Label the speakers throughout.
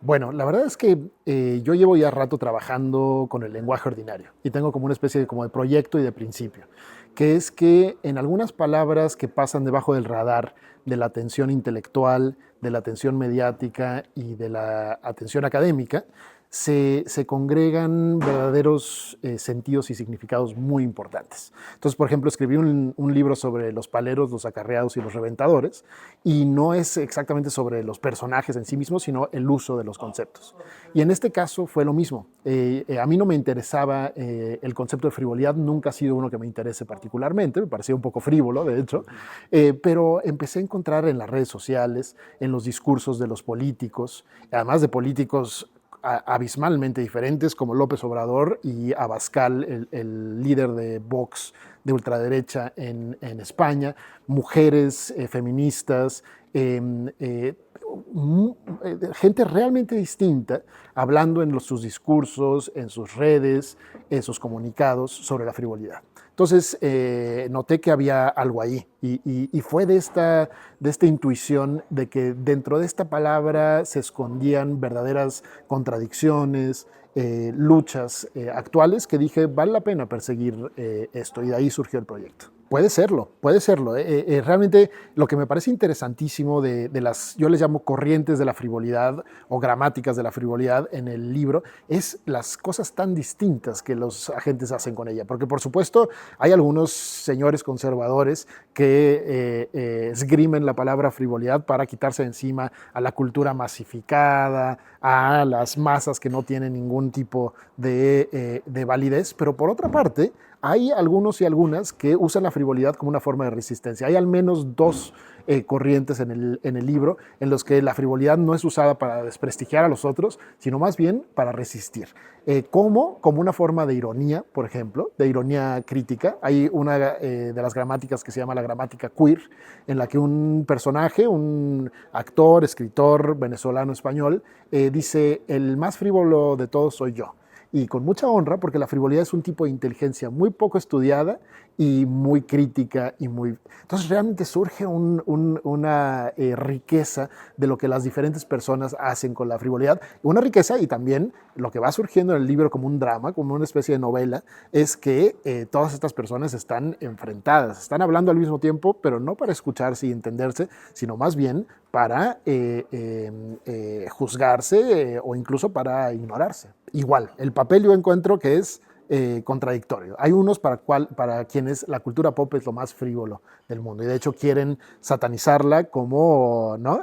Speaker 1: Bueno, la verdad es que yo llevo ya rato trabajando con el lenguaje ordinario y tengo como una especie de, como de proyecto y de principio, que es que en algunas palabras que pasan debajo del radar de la atención intelectual, de la atención mediática y de la atención académica, se congregan verdaderos sentidos y significados muy importantes. Entonces, por ejemplo, escribí un libro sobre los paleros, los acarreados y los reventadores, y no es exactamente sobre los personajes en sí mismos, sino el uso de los conceptos. Y en este caso fue lo mismo. A mí no me interesaba el concepto de frivolidad, nunca ha sido uno que me interese particularmente, me parecía un poco frívolo, de hecho, pero empecé a encontrar en las redes sociales, en los discursos de los políticos, además de políticos abismalmente diferentes como López Obrador y Abascal, el líder de Vox de ultraderecha en España, mujeres feministas, eh, eh, gente realmente distinta hablando en sus discursos, en sus redes, en sus comunicados sobre la frivolidad. Entonces noté que había algo ahí y fue de esta intuición de que dentro de esta palabra se escondían verdaderas contradicciones, luchas actuales que dije, vale la pena perseguir esto, y de ahí surgió el proyecto. Puede serlo, puede serlo. Realmente lo que me parece interesantísimo de las, yo les llamo corrientes de la frivolidad o gramáticas de la frivolidad en el libro, es las cosas tan distintas que los agentes hacen con ella. Porque por supuesto hay algunos señores conservadores que esgrimen la palabra frivolidad para quitarse de encima a la cultura masificada, a las masas que no tienen ningún tipo de validez, pero por otra parte, hay algunos y algunas que usan la frivolidad como una forma de resistencia. Hay al menos dos corrientes en el libro en los que la frivolidad no es usada para desprestigiar a los otros, sino más bien para resistir. Como una forma de ironía, por ejemplo, de ironía crítica. Hay una de las gramáticas que se llama la gramática queer, en la que un personaje, un actor, escritor venezolano-español, dice, el más frívolo de todos soy yo. Y con mucha honra, porque la frivolidad es un tipo de inteligencia muy poco estudiada y muy crítica y muy... Entonces realmente surge una riqueza de lo que las diferentes personas hacen con la frivolidad. Una riqueza, y también lo que va surgiendo en el libro como un drama, como una especie de novela, es que todas estas personas están enfrentadas, están hablando al mismo tiempo, pero no para escucharse y entenderse, sino más bien para juzgarse o incluso para ignorarse. Igual, el papel yo encuentro que es contradictorio. Hay unos para quienes la cultura pop es lo más frívolo del mundo y de hecho quieren satanizarla como, ¿no?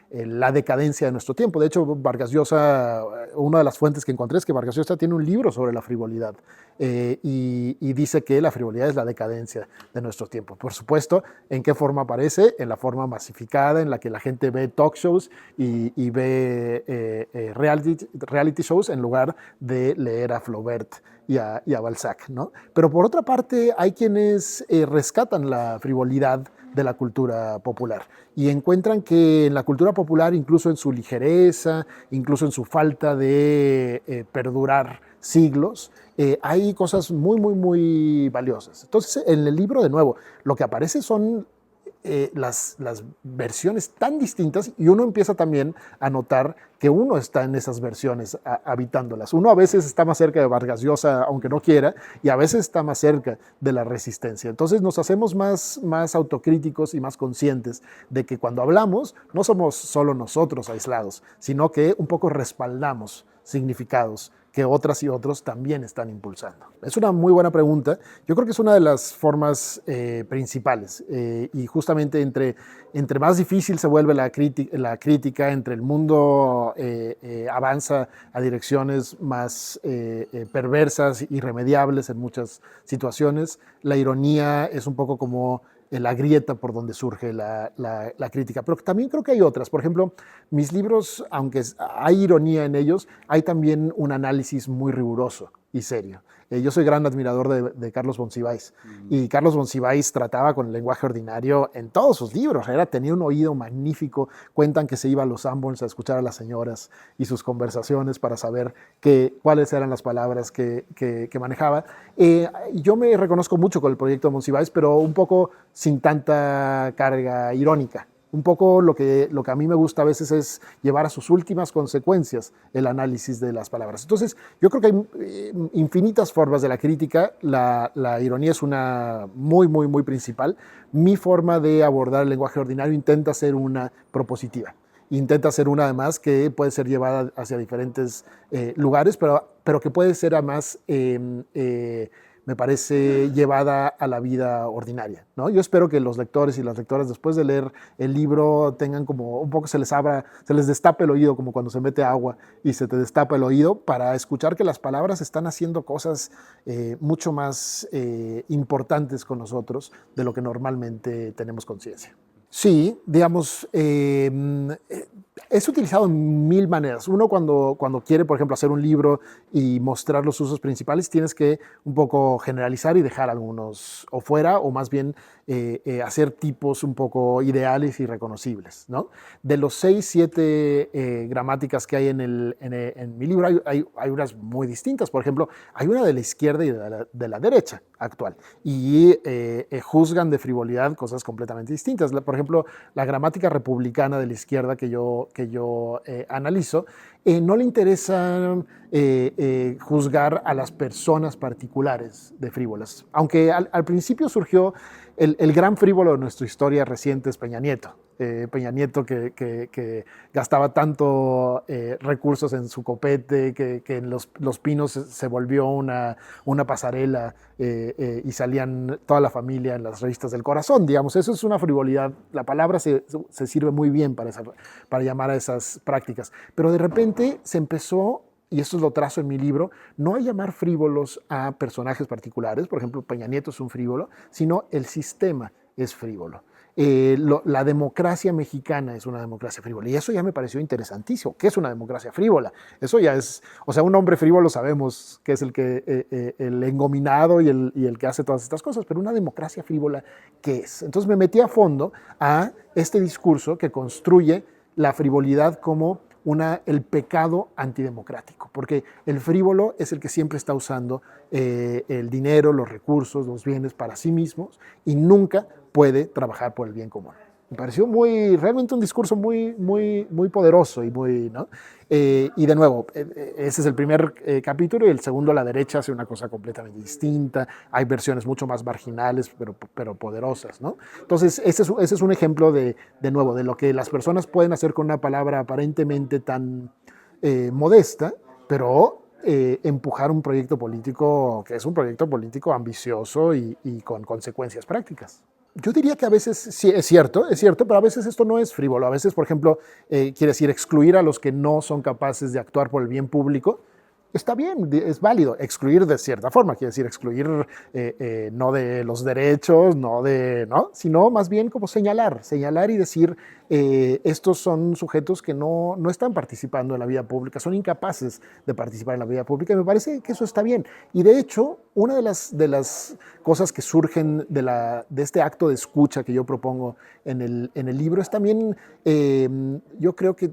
Speaker 1: La decadencia de nuestro tiempo. De hecho, Vargas Llosa, una de las fuentes que encontré es que Vargas Llosa tiene un libro sobre la frivolidad y dice que la frivolidad es la decadencia de nuestro tiempo. Por supuesto, ¿en qué forma aparece? En la forma masificada, en la que la gente ve talk shows y ve reality shows en lugar de leer a Flaubert y a Balzac, ¿no? Pero por otra parte, hay quienes rescatan la frivolidad de la cultura popular y encuentran que en la cultura popular, incluso en su ligereza, incluso en su falta de perdurar siglos, hay cosas muy, muy, muy valiosas. Entonces, en el libro, de nuevo, lo que aparece son las versiones tan distintas y uno empieza también a notar que uno está en esas versiones habitándolas. Uno a veces está más cerca de Vargas Llosa, aunque no quiera, y a veces está más cerca de la resistencia. Entonces nos hacemos más autocríticos y más conscientes de que cuando hablamos no somos solo nosotros aislados, sino que un poco respaldamos significados que otras y otros también están impulsando. Es una muy buena pregunta. Yo creo que es una de las formas principales y justamente entre más difícil se vuelve la crítica, entre el mundo avanza a direcciones más perversas, irremediables en muchas situaciones, la ironía es un poco como la grieta por donde surge la crítica. Pero también creo que hay otras. Por ejemplo, mis libros, aunque hay ironía en ellos, hay también un análisis muy riguroso y serio. Yo soy gran admirador de Carlos Monsiváis y Carlos Monsiváis trataba con el lenguaje ordinario en todos sus libros. Tenía un oído magnífico. Cuentan que se iba a los Sanborns a escuchar a las señoras y sus conversaciones para saber cuáles eran las palabras que manejaba. Yo me reconozco mucho con el proyecto de Monsiváis, pero un poco sin tanta carga irónica, Un poco lo que a mí me gusta a veces es llevar a sus últimas consecuencias el análisis de las palabras. Entonces, yo creo que hay infinitas formas de la crítica. La ironía es una muy principal. Mi forma de abordar el lenguaje ordinario intenta ser una propositiva. Intenta ser una además que puede ser llevada hacia diferentes lugares, pero que puede ser además me parece, llevada a la vida ordinaria, ¿no? Yo espero que los lectores y las lectoras, después de leer el libro, tengan como un poco, se les destape el oído, como cuando se mete agua y se te destapa el oído, para escuchar que las palabras están haciendo cosas mucho más importantes con nosotros de lo que normalmente tenemos conciencia. Sí, digamos, es utilizado en mil maneras. Uno cuando quiere, por ejemplo, hacer un libro y mostrar los usos principales, tienes que un poco generalizar y dejar algunos o fuera, o más bien hacer tipos un poco ideales y reconocibles, ¿no? De los 6, 7 gramáticas que hay en mi libro, hay unas muy distintas. Por ejemplo, hay una de la izquierda y de la derecha actual, y juzgan de frivolidad cosas completamente distintas. Por ejemplo, la gramática republicana de la izquierda que yo analizo, no le interesa juzgar a las personas particulares de frívolas, aunque al principio surgió el gran frívolo de nuestra historia reciente es Peña Nieto. Peña Nieto que gastaba tanto recursos en su copete que en Los Pinos se volvió una pasarela y salían toda la familia en las revistas del corazón, digamos. Eso es una frivolidad. La palabra se sirve muy bien para llamar a esas prácticas, pero de repente se empezó, y esto lo trazo en mi libro, no a llamar frívolos a personajes particulares. Por ejemplo, Peña Nieto es un frívolo, sino el sistema es frívolo. La democracia mexicana es una democracia frívola, y eso ya me pareció interesantísimo. ¿Qué es una democracia frívola? Eso ya es, o sea, un hombre frívolo sabemos que es el engominado y el que hace todas estas cosas, pero una democracia frívola, ¿qué es? Entonces me metí a fondo a este discurso que construye la frivolidad como el pecado antidemocrático, porque el frívolo es el que siempre está usando el dinero, los recursos, los bienes para sí mismos, y nunca puede trabajar por el bien común. Me pareció realmente un discurso muy poderoso y ¿no? Y de nuevo, ese es el primer capítulo, y el segundo, a la derecha, hace una cosa completamente distinta. Hay versiones mucho más marginales, pero poderosas, ¿no? Entonces, ese es un ejemplo de nuevo, de lo que las personas pueden hacer con una palabra aparentemente tan modesta, pero empujar un proyecto político que es un proyecto político ambicioso y con consecuencias prácticas. Yo diría que a veces sí, es cierto, pero a veces esto no es frívolo. A veces, por ejemplo, quiere decir excluir a los que no son capaces de actuar por el bien público. Está bien, es válido. Excluir de cierta forma, quiere decir excluir no de los derechos, ¿no? Sino más bien como señalar y decir, estos son sujetos que no están participando en la vida pública, son incapaces de participar en la vida pública, y me parece que eso está bien. Y de hecho, una de las cosas que surgen de este acto de escucha que yo propongo en el libro es también, yo creo que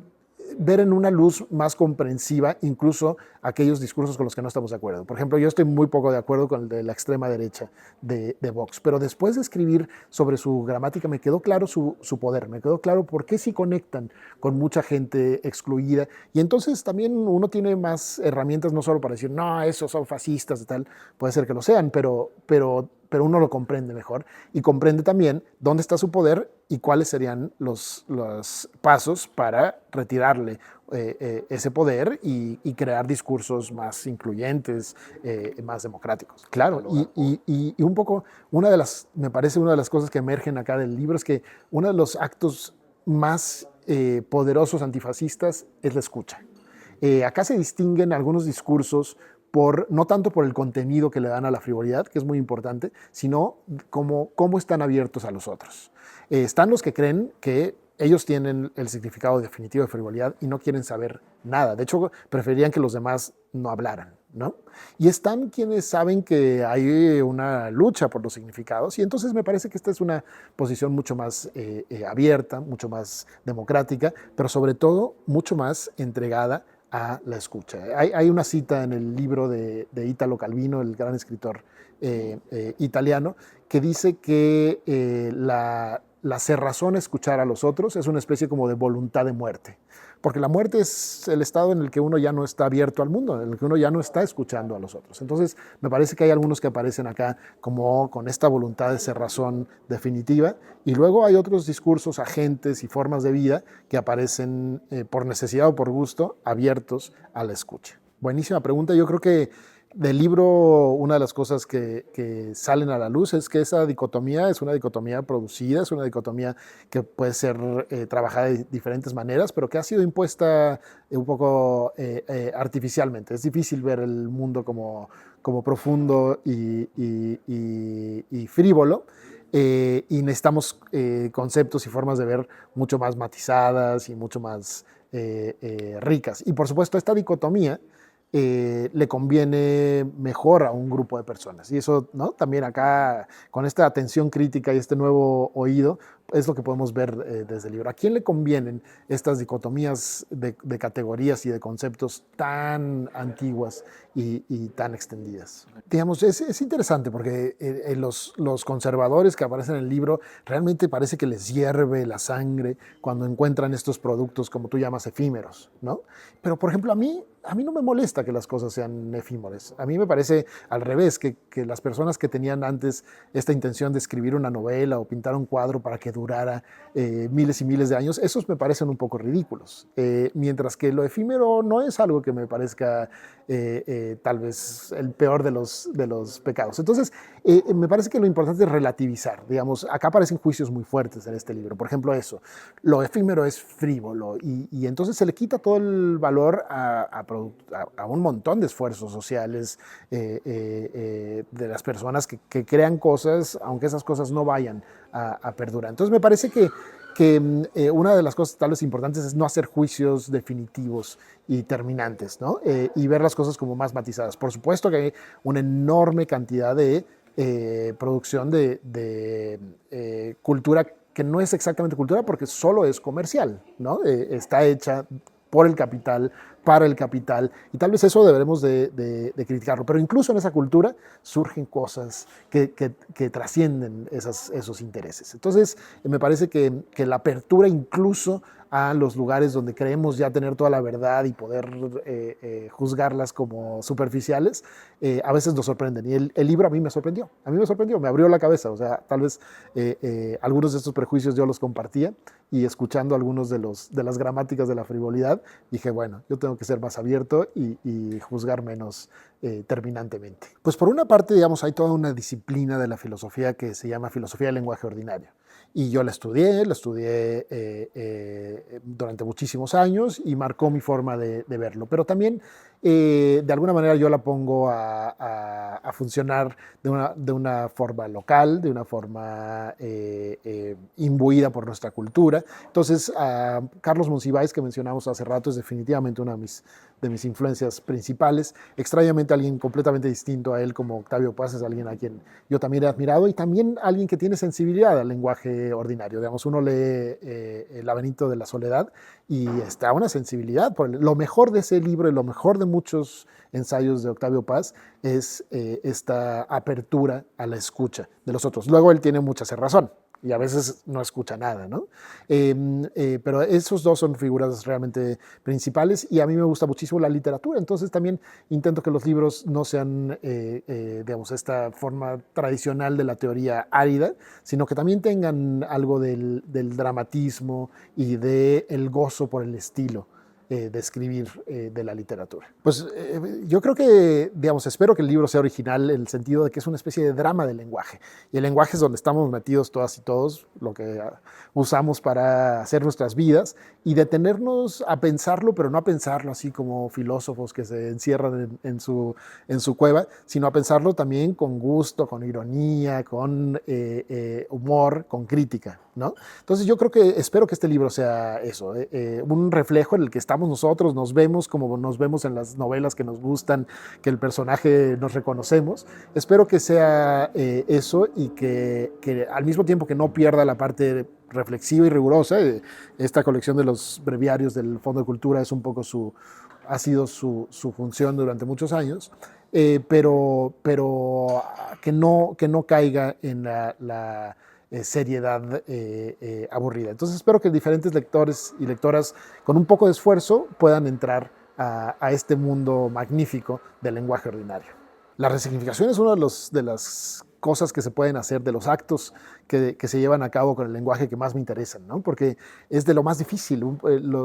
Speaker 1: ver en una luz más comprensiva incluso aquellos discursos con los que no estamos de acuerdo. Por ejemplo, yo estoy muy poco de acuerdo con el de la extrema derecha de Vox, pero después de escribir sobre su gramática me quedó claro su poder, me quedó claro por qué sí conectan con mucha gente excluida, y entonces también uno tiene más herramientas, no solo para decir, no, esos son fascistas y tal, puede ser que lo sean, pero uno lo comprende mejor, y comprende también dónde está su poder y cuáles serían los pasos para retirarle ese poder y crear discursos más incluyentes, más democráticos. Claro, y un poco, me parece una de las cosas que emergen acá del libro es que uno de los actos más poderosos antifascistas es la escucha. Acá se distinguen algunos discursos no tanto por el contenido que le dan a la frivolidad, que es muy importante, sino cómo están abiertos a los otros. Están los que creen que ellos tienen el significado definitivo de frivolidad y no quieren saber nada. De hecho, preferirían que los demás no hablaran, ¿no? Y están quienes saben que hay una lucha por los significados, y entonces me parece que esta es una posición mucho más abierta, mucho más democrática, pero sobre todo mucho más entregada a la escucha. Hay una cita en el libro de Italo Calvino, el gran escritor italiano, que dice que la cerrazón a escuchar a los otros es una especie como de voluntad de muerte. Porque la muerte es el estado en el que uno ya no está abierto al mundo, en el que uno ya no está escuchando a los otros. Entonces, me parece que hay algunos que aparecen acá como con esta voluntad de cerrazón definitiva, y luego hay otros discursos, agentes y formas de vida que aparecen por necesidad o por gusto, abiertos a la escucha. Buenísima pregunta. Yo creo que del libro, una de las cosas que salen a la luz es que esa dicotomía es una dicotomía producida, es una dicotomía que puede ser trabajada de diferentes maneras, pero que ha sido impuesta un poco artificialmente. Es difícil ver el mundo como profundo y frívolo. Y necesitamos conceptos y formas de ver mucho más matizadas y mucho más ricas. Y por supuesto, esta dicotomía le conviene mejor a un grupo de personas. Y eso, ¿no? También acá, con esta atención crítica y este nuevo oído, es lo que podemos ver desde el libro. ¿A quién le convienen estas dicotomías de categorías y de conceptos tan antiguas y tan extendidas? Digamos, es interesante porque los conservadores que aparecen en el libro realmente parece que les hierve la sangre cuando encuentran estos productos, como tú llamas, efímeros, ¿no? Pero, por ejemplo, a mí no me molesta que las cosas sean efímeras. A mí me parece al revés, que las personas que tenían antes esta intención de escribir una novela o pintar un cuadro para que durara miles y miles de años, esos me parecen un poco ridículos. Mientras que lo efímero no es algo que me parezca tal vez el peor de los pecados. Entonces, me parece que lo importante es relativizar. Digamos, acá aparecen juicios muy fuertes en este libro. Por ejemplo, eso, lo efímero es frívolo y entonces se le quita todo el valor a un montón de esfuerzos sociales de las personas que crean cosas, aunque esas cosas no vayan a perdurar. Entonces me parece que una de las cosas tal vez importantes es no hacer juicios definitivos y terminantes, ¿no? Y ver las cosas como más matizadas. Por supuesto que hay una enorme cantidad de producción de cultura que no es exactamente cultura porque solo es comercial, ¿no? Está hecha por el capital, para el capital, y tal vez eso deberemos de criticarlo, pero incluso en esa cultura surgen cosas que trascienden esos intereses. Entonces, me parece que la apertura incluso a los lugares donde creemos ya tener toda la verdad y poder juzgarlas como superficiales, a veces nos sorprenden. Y el libro a mí me sorprendió, me abrió la cabeza. O sea, tal vez algunos de estos prejuicios yo los compartía y escuchando algunos de las gramáticas de la frivolidad, dije, bueno, yo tengo que ser más abierto y juzgar menos terminantemente. Pues por una parte, digamos, hay toda una disciplina de la filosofía que se llama filosofía del lenguaje ordinario. Y yo la estudié durante muchísimos años y marcó mi forma de verlo. Pero también, de alguna manera, yo la pongo a funcionar de una forma local, de una forma imbuida por nuestra cultura. Entonces, Carlos Monsiváis, que mencionamos hace rato, es definitivamente una de mis influencias principales. Extrañamente, alguien completamente distinto a él, como Octavio Paz, es alguien a quien yo también he admirado, y también alguien que tiene sensibilidad al lenguaje ordinario. Digamos, uno lee El laberinto de la soledad y está una sensibilidad. Lo mejor de ese libro y lo mejor de muchos ensayos de Octavio Paz es esta apertura a la escucha de los otros. Luego él tiene mucha razón y a veces no escucha nada, ¿no? Pero esos dos son figuras realmente principales y a mí me gusta muchísimo la literatura, entonces también intento que los libros no sean, digamos, esta forma tradicional de la teoría árida, sino que también tengan algo del dramatismo y del gozo por el estilo de escribir de la literatura. Pues yo creo que, digamos, espero que el libro sea original en el sentido de que es una especie de drama del lenguaje. Y el lenguaje es donde estamos metidos todas y todos, lo que usamos para hacer nuestras vidas, y detenernos a pensarlo, pero no a pensarlo así como filósofos que se encierran en su cueva, sino a pensarlo también con gusto, con ironía, con humor, con crítica, ¿no? Entonces yo creo espero que este libro sea eso, un reflejo en el que estamos nosotros, nos vemos como nos vemos en las novelas que nos gustan, que el personaje nos reconocemos. Espero que sea eso y que al mismo tiempo que no pierda la parte reflexiva y rigurosa. Esta colección de los breviarios del Fondo de Cultura es un poco ha sido su función durante muchos años. pero que no caiga en seriedad aburrida. Entonces espero que diferentes lectores y lectoras con un poco de esfuerzo puedan entrar a este mundo magnífico del lenguaje ordinario. La resignificación es una de las cosas que se pueden hacer, de los actos que se llevan a cabo con el lenguaje que más me interesan, ¿no? Porque es de lo más difícil.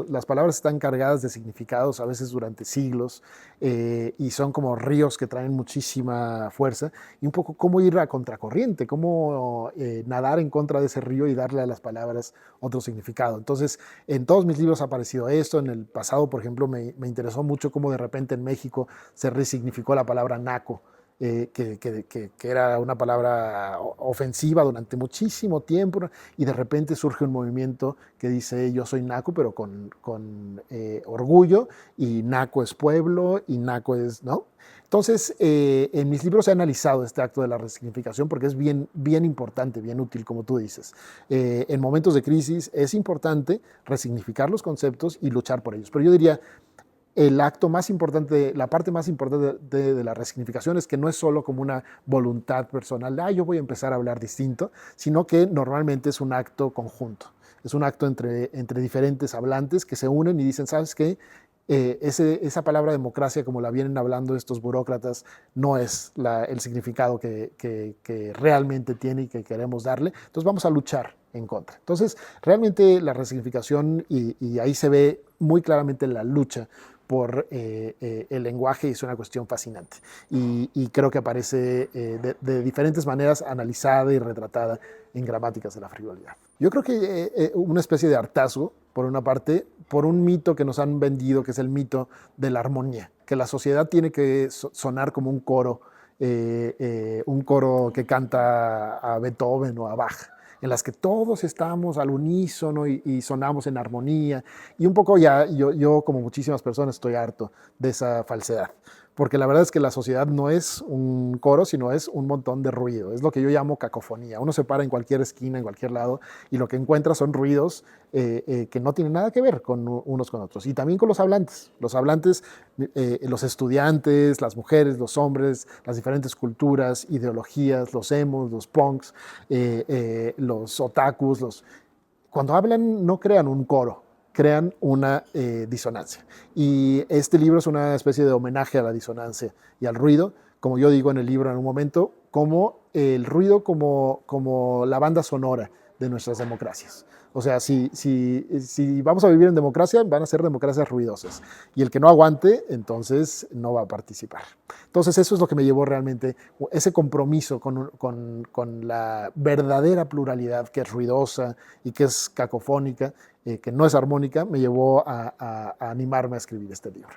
Speaker 1: Las palabras están cargadas de significados a veces durante siglos y son como ríos que traen muchísima fuerza y un poco cómo ir a contracorriente, cómo nadar en contra de ese río y darle a las palabras otro significado. Entonces, en todos mis libros ha aparecido esto. En el pasado, por ejemplo, me interesó mucho cómo de repente en México se resignificó la palabra naco. Que era una palabra ofensiva durante muchísimo tiempo y de repente surge un movimiento que dice yo soy naco pero con orgullo y naco es pueblo y naco es, ¿no? Entonces, en mis libros he analizado este acto de la resignificación porque es bien, bien importante, bien útil, como tú dices. En momentos de crisis es importante resignificar los conceptos y luchar por ellos. Pero yo diría, el acto más importante, la parte más importante de la resignificación es que no es solo como una voluntad personal de, yo voy a empezar a hablar distinto, sino que normalmente es un acto conjunto. Es un acto entre diferentes hablantes que se unen y dicen, ¿sabes qué? Esa palabra democracia, como la vienen hablando estos burócratas, no es el significado que realmente tiene y que queremos darle. Entonces vamos a luchar en contra. Entonces, realmente la resignificación, y ahí se ve muy claramente la lucha por el lenguaje, es una cuestión fascinante. Y creo que aparece de diferentes maneras analizada y retratada en Gramáticas de la Frivolidad. Yo creo que una especie de hartazgo, por una parte, por un mito que nos han vendido, que es el mito de la armonía, que la sociedad tiene que sonar como un coro que canta a Beethoven o a Bach, en las que todos estamos al unísono y sonamos en armonía. Y un poco ya, yo como muchísimas personas estoy harto de esa falsedad. Porque la verdad es que la sociedad no es un coro, sino es un montón de ruido. Es lo que yo llamo cacofonía. Uno se para en cualquier esquina, en cualquier lado, y lo que encuentra son ruidos que no tienen nada que ver con unos con otros. Y también con los hablantes. Los hablantes, los estudiantes, las mujeres, los hombres, las diferentes culturas, ideologías, los emos, los punks, los otakus, cuando hablan no crean un coro, crean una disonancia. Y este libro es una especie de homenaje a la disonancia y al ruido, como yo digo en el libro en un momento, como el ruido como la banda sonora de nuestras democracias. O sea, si vamos a vivir en democracia, van a ser democracias ruidosas. Y el que no aguante, entonces no va a participar. Entonces eso es lo que me llevó realmente, ese compromiso con la verdadera pluralidad que es ruidosa y que es cacofónica, que no es armónica, me llevó a animarme a escribir este libro.